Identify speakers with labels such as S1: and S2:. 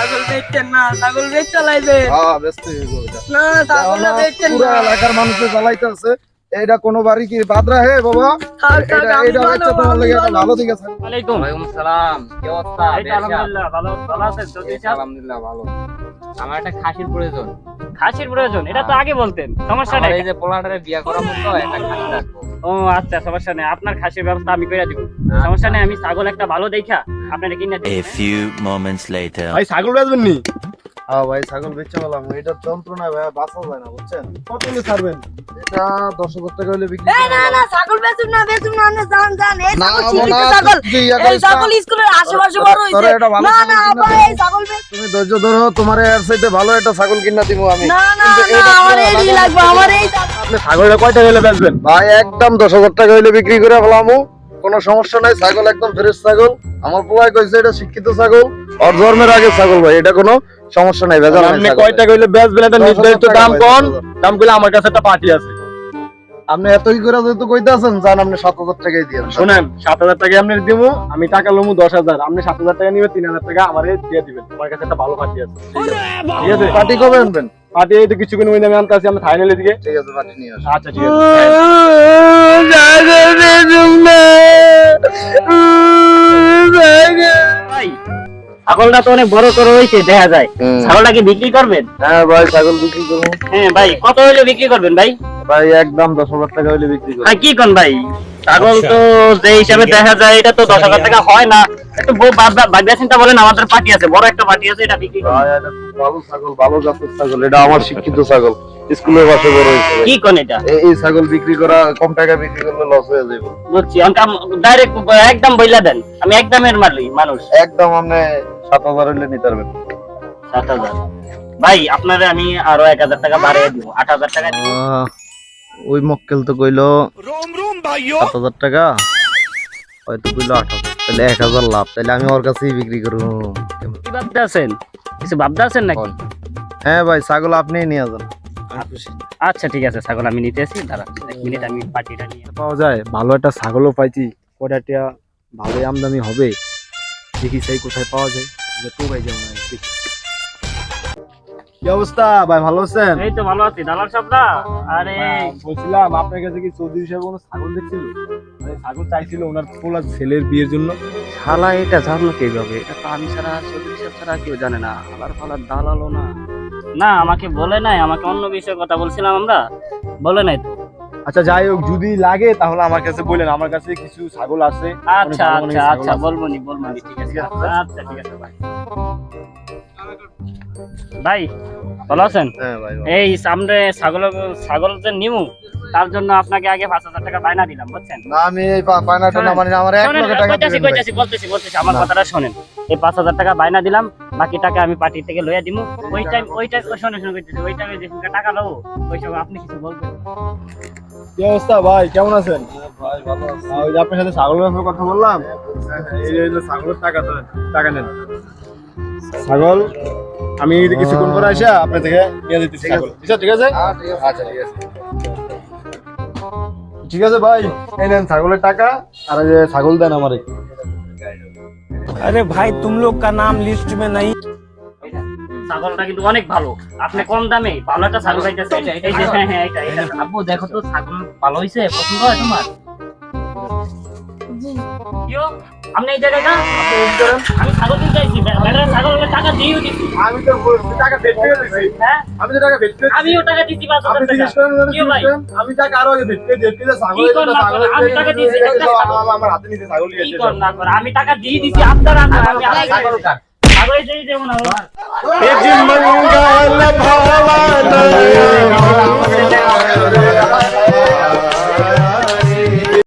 S1: ছাগল বেচছেন না, ছাগল বেচ চালাইবে
S2: হ্যাঁ ব্যস্ত হয়ে গো এটা
S1: না, ছাগলটা বেচছেন
S2: পুরো
S1: না।
S2: এলাকার মানুষে জ্বালাইতে আছে। এইটা কোন বাড়ি কি বাদ রাখে বাবা?
S1: থাক, থাক,
S2: এটা
S1: আমি
S2: এটা
S1: ভালো,
S2: হচ্ছে তোমার
S1: আমি
S2: লাগি একটা
S1: ভালো।
S2: ভালো দিক আছে।
S3: ওয়ালাইকুম
S4: সালাম, কি অবস্থা?
S3: এই তো আলহামদুলিল্লাহ ভালো ভালো আছেন তো
S4: এই তো আলহামদুলিল্লাহ ভালো। আমার একটা খাসির প্রয়োজন।
S3: খাসির প্রয়োজন এটা তো আগে বলতেন সমস্যা
S4: আমার
S3: নাই
S4: এই যে পোলাটারে বিয়া করার মতো একটা খাসি রাখবো।
S3: ও আচ্ছা সমস্যা নেই আপনার খাসির ব্যবস্থা আমি করে দিব সমস্যা নেই আমি ছাগল একটা ভালো দেখা আপনাকে কিনে
S5: A
S3: Dev
S5: few moments later.
S6: ভাই ছাগল বেচবেন নি?
S2: হ্যাঁ ভাই ছাগল বেচতে বললাম, এটা যন্ত্রণা ভাই বাঁচা যায় না বুঝছেন।
S6: কত হলে ছাড়বেন?
S2: এটা 10,000 টাকা হলে বিক্রি
S1: এই
S2: করবো।
S1: না না, ছাগল বেচুন না, বেচুন না, না, যান যান। এই
S2: না,
S1: ছাগল
S2: না,
S1: শিক্ষিত
S2: না,
S1: ছাগল,
S2: তুই ইয়া
S1: এই
S2: করিস না।
S1: ছাগল স্কুলের আশেপাশে বড় হইছে।
S2: তোরা এটা ভালো
S1: না
S2: ছাগল
S1: না
S2: কিনা
S1: আপা,
S2: দিবো।
S1: এই ছাগল বেচ।
S2: তুমি ধৈর্য ধরো, তোমার এর চাইতে ভালো একটা ছাগল কিনা দিব আমি।
S1: না না
S2: কিন্তু
S1: না,
S2: এটা
S1: আমার
S2: পুরো
S1: এই
S2: আলাদা
S1: লাগবে, আমার এই
S6: আপনি ছাগলটা কয় টাকা হলে বেচবেন?
S2: ভাই একদম 10,000 টাকা হইলে বিক্রি করে ফেলামু, কোনো সমস্যা নাই। ছাগল একদম ফ্রেশ ছাগল, আমার পোলাই কইছে এটা শিক্ষিত ছাগল, ওর জন্মের আগে ছাগল ভাই, এটা কোনো সমস্যা নাই, ভেজাল নাই
S6: আপনি
S2: ছাগলে।
S6: কয় টাকা হইলে বেচবেন এটা
S2: 10,000
S6: নির্ধারিত
S2: টাকা
S6: দাম
S2: ভাই,
S6: কোন?
S2: 10,000
S6: দাম কইলে আমার কাছে একটা পার্টি আছে।
S2: আপনি এতই করে যেহেতু কইতাছেন, জান আপনি 7,000 টাকাই দিয়ে দেন।
S6: শুনেন 7,000 টাকা আপনি দিমু, আমি টাকা লমু 10,000, আপনি 7,000 টাকা নিবে 3,000 টাকা আমারে দিয়ে দিবেন। আমার কাছে একটা ভালো পার্টি আছে। ঠিক আছে?
S2: পার্টি কবে আনবেন?
S6: পার্টি এই তো কিছুক্ষণ মধ্যে আমি আনতে আসি, আমি ফাইনালের দিকে।
S2: ঠিক আছে পার্টি নিয়ে আসুন।
S6: আচ্ছা ঠিক আছে।
S1: ছাগল বেচুন না।
S3: ভাই ছাগলটা তো অনেক বড় করে হইছে দেখা যায় ছাগলটা কি বিক্রি করবেন
S2: হ্যাঁ ভাই ছাগল বিক্রি করবো।
S3: হ্যাঁ ভাই কত হইলে বিক্রি করবেন ভাই
S2: ভাই একদম 10,000 টাকা হইলে বিক্রি করবো।
S3: হ্যাঁ কি কোন ভাই ছাগল তো যে হিসাবে দেখা যায় এটা তো 10,000 টাকা হয় না একটু ভাবনা চিন্তা বলেন আমাদের পার্টি আছে বড় একটা পার্টি আছে এটা বিক্রি করুন
S2: ভাই এটা খুব ভালো ছাগল, ভালো জাতের ছাগল, এটা আমার শিক্ষিত ছাগল, স্কুলের পাশে বড় হয়েছে ভাই।
S3: কি কোন এটা
S2: এই ছাগল বিক্রি করা কম টাকা বিক্রি করলে লস হয়ে যাবে।
S3: বুঝছি ডাইরেক্ট একদম বইলা দেন আমি একদমের মানুষ
S2: একদম আপনি 7,000 হইলে নিতে পারবেন।
S3: 7,000 ভাই আপনারে আমি আরো 1,000 টাকা বাড়িয়ে দিব 8,000 টাকা দিব
S2: ওই মক্কেল তো কইলো 7,000 টাকা, হয়তো কইলো 8,000, তাহলে 1,000 লাভ, তাহলে আমি ওর কাছেই বিক্রি করবো।
S3: কি ভাবতে আছেন কিছু ভাবতে আছেন নাকি
S2: হ্যাঁ ভাই ছাগল আপনিই নিয়ে যান।
S3: আচ্ছা ঠিক আছে ছাগল আমি নিতে আসি দাঁড়ান 1 মিনিট আমি পার্টিটা নিয়ে
S6: পাওয়া যায় ভালো একটা ছাগলও পাইছি, কয়টা ভালোই আমদানি হবে, দেখি সেই কোথায় পাওয়া যায়। তো ভাই যেমন দেখি। কি অবস্থা ভাই, ভালো আছেন?
S3: এই তো ভালো আছি দালাল সাহেবরা আরে
S6: বলছিলাম আপনার কাছে কি চৌধুরী সাহেব কোনো ছাগল দেখছিল? মানে ছাগল চাইছিল ওনার পোলার ছেলের বিয়ের জন্য।
S3: শালা এটা জানলো কিভাবে এটা তো আমি ছাড়া চৌধুরী সাহেব ছাড়া কেউ জানে না আবার ফালার দালালও না না আমাকে বলে নাই আমাকে অন্য বিষয়ে কথা বলছিলাম আমরা বলে নাই তো
S6: আচ্ছা যাই হোক, যদি লাগে তাহলে আমার কাছে বললেন, আমার কাছে কিছু ছাগল আছে।
S3: আচ্ছা
S6: অনেক
S3: আচ্ছা
S6: ছাগল
S3: আচ্ছা
S6: আছে।
S3: বলবো নি ঠিক আছে আচ্ছা ঠিক আছে ভাই ভাই ভালো আছেন
S2: হ্যাঁ ভাই
S3: এই সামনে ছাগল যে নিমু তার জন্য আপনাকে আগে 5,000 টাকা বায়না দিলাম বুঝছেন
S2: না, আমি এই পায়নাটা না মানে আমার 1
S3: শোনেন,
S2: লক্ষ টাকা দিবেন ভাই।
S3: বলতেছি আমার কথাটা শোনেন এই 5,000 টাকা বায়না দিলাম বাকি টাকা আমি পার্টি থেকে লইয়া দিমু ওই টাইম শোনেন কইতেছি ওই টাইমে যে টাকা লবো ওই সময় আপনি কিছু বলবেন
S6: কি অবস্থা ভাই, কেমন আছেন?
S2: ভাই ভালো আছি।
S6: ওই যে আপনার সাথে ছাগলের ব্যাপারে কথা বললাম, এই যে ছাগলের টাকা নেন। ছাগল আমি কিছুক্ষণ পরে আসা আপনার থেকে নিয়ে দিতেছি ছাগল। ঠিক আছে?
S2: আচ্ছা ঠিক আছে।
S6: ঠিক আছে ভাই, এই নেন ছাগলের টাকা, আর এই যে ছাগল দেন আমারে।
S7: अरे भाई तुम लोग का नाम लिस्ट में नहीं।
S3: ছাগলটা কিন্তু অনেক ভালো আপনি কম দামে ভালো একটা ছাগল পাইতেছেন এই যে হ্যাঁ এটা
S4: আব্বু দেখো তো ছাগল ভালো হইছে, পছন্দ হয় তোমার?
S3: কিও আপনি এই জায়গায় না আমি ছাগল কিনতে চাইছি বেটার ছাগল হলে টাকা দিয়েও দিছি
S6: আমি তো টাকা বেচ করে দিছি।
S3: হ্যাঁ
S6: আমি তো টাকা বেচ করে দিছি।
S3: আমিও টাকা দিছি 5,000
S6: আপনি
S3: টাকা
S6: জিজ্ঞেস করেন না,
S3: কিও ভাই
S6: আমি টাকা আরো আগে বেচ করে দিছি। ছাগল
S3: কি কর না কর, আমি টাকা দিয়েছি, একটা ছাগল।
S6: আমার হাতে নিতে ছাগল
S3: কি
S6: গিয়েছে।
S3: কর না কর আমি টাকা দিয়ে দিছি আপনার আমি ছাগল দিয়ে দেব না
S6: এ যে মঙ্গল